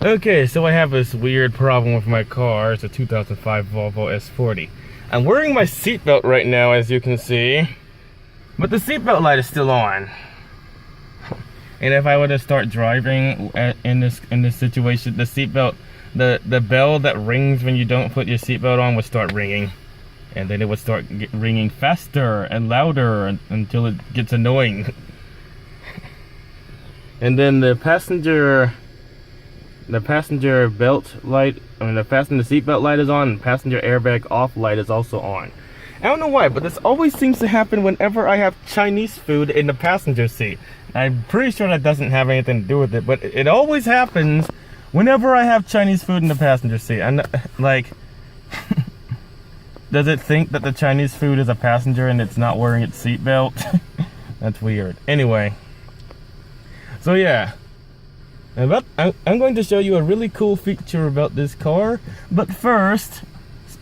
Okay, so I have this weird problem with my car. It's a 2005 Volvo S40. I'm wearing my seatbelt right now, as you can see, but the seatbelt light is still on. And if I were to start driving in this situation, the seatbelt, the bell that rings when you don't put your seatbelt on would start ringing, and then it would start ringing faster and louder until it gets annoying. And then the passenger belt light, the seatbelt light is on, and passenger airbag off light is also on. I don't know why, but this always seems to happen whenever I have Chinese food in the passenger seat. I'm pretty sure that doesn't have anything to do with it, but it always happens whenever I have Chinese food in the passenger seat. And like, does it think that the Chinese food is a passenger and it's not wearing its seatbelt? That's weird. Anyway, so yeah. I'm going to show you a really cool feature about this car, but first,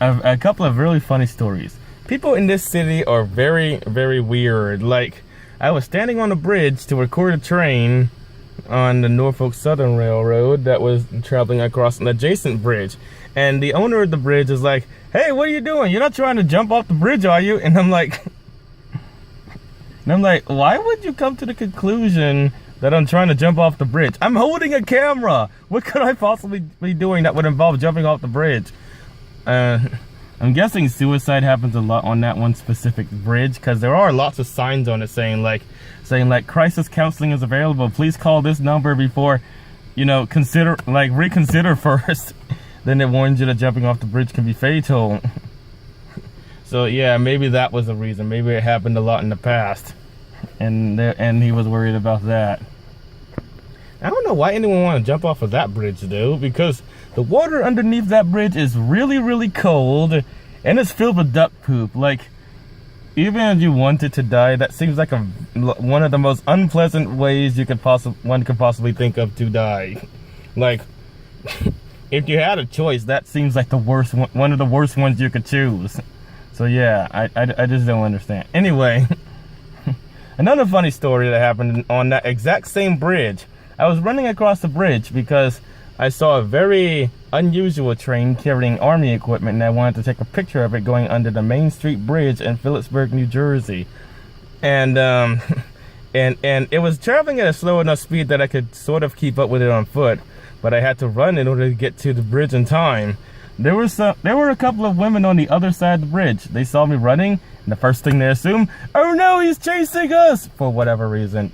a couple of really funny stories. People in this city are very, very weird. Like, I was standing on a bridge to record a train on the Norfolk Southern Railroad that was traveling across an adjacent bridge, and the owner of the bridge is like, "Hey, what are you doing? You're not trying to jump off the bridge, are you?" And I'm like, why would you come to the conclusion that I'm trying to jump off the bridge? I'm holding a camera. What could I possibly be doing that would involve jumping off the bridge? I'm guessing suicide happens a lot on that one specific bridge, because there are lots of signs on it saying like crisis counseling is available. Please call this number before, reconsider first. Then it warns you that jumping off the bridge can be fatal. So yeah, maybe that was the reason. Maybe it happened a lot in the past, and he was worried about that. I don't know why anyone want to jump off of that bridge though, because the water underneath that bridge is really, really cold, and it's filled with duck poop. Like, even if you wanted to die, that seems like one of the most unpleasant ways one could possibly think of to die. Like, if you had a choice, that seems like the worst one of the worst ones you could choose. So yeah, I just don't understand. Anyway, another funny story that happened on that exact same bridge. I was running across the bridge because I saw a very unusual train carrying army equipment, and I wanted to take a picture of it going under the Main Street Bridge in Phillipsburg, New Jersey. And it was traveling at a slow enough speed that I could sort of keep up with it on foot, but I had to run in order to get to the bridge in time. There were a couple of women on the other side of the bridge. They saw me running, and the first thing they assumed, "Oh no, he's chasing us!" for whatever reason.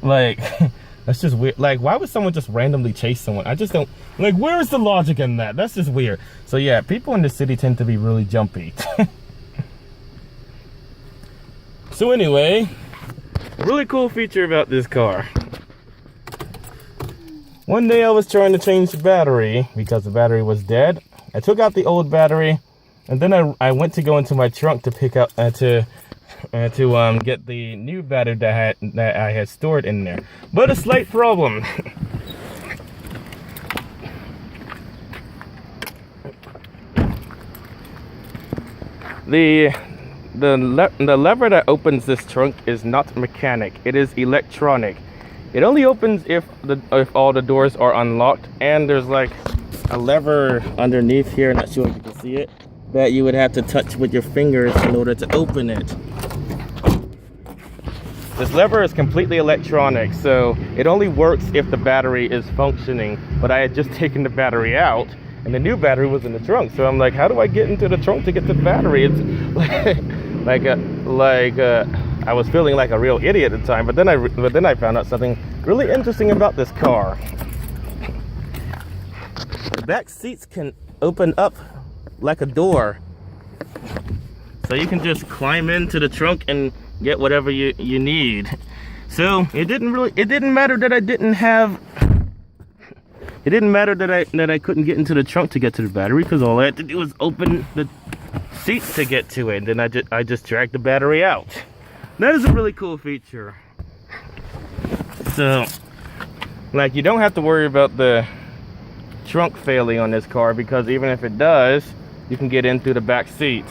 Like, that's just weird. Like, why would someone just randomly chase someone? I just don't, like, where's the logic in that? That's just weird. So yeah, people in the city tend to be really jumpy. So anyway, a really cool feature about this car. One day I was trying to change the battery because the battery was dead. I took out the old battery, and then I went to go into my trunk to pick up to get the new battery that I had stored in there. But a slight problem. The lever that opens this trunk is not mechanic. It is electronic. It only opens if all the doors are unlocked, and there's like a lever underneath here, not sure if you can see it, that you would have to touch with your fingers in order to open it. This lever is completely electronic, so it only works if the battery is functioning. But I had just taken the battery out, and the new battery was in the trunk. So I'm like, how do I get into the trunk to get the battery? It's I was feeling like a real idiot at the time. But then I found out something really interesting about this car. The back seats can open up like a door, so you can just climb into the trunk and get whatever you need. So it didn't matter that I couldn't get into the trunk to get to the battery, because all I had to do was open the seat to get to it, and then I just dragged the battery out. That is a really cool feature. So, like, you don't have to worry about the trunk failing on this car, because even if it does, you can get in through the back seat.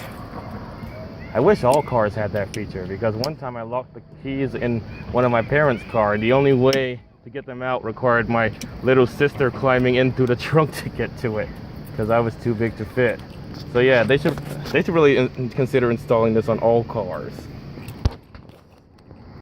I wish all cars had that feature, because one time I locked the keys in one of my parents' car, and the only way to get them out required my little sister climbing in through the trunk to get to it because I was too big to fit. So yeah, they should really consider installing this on all cars.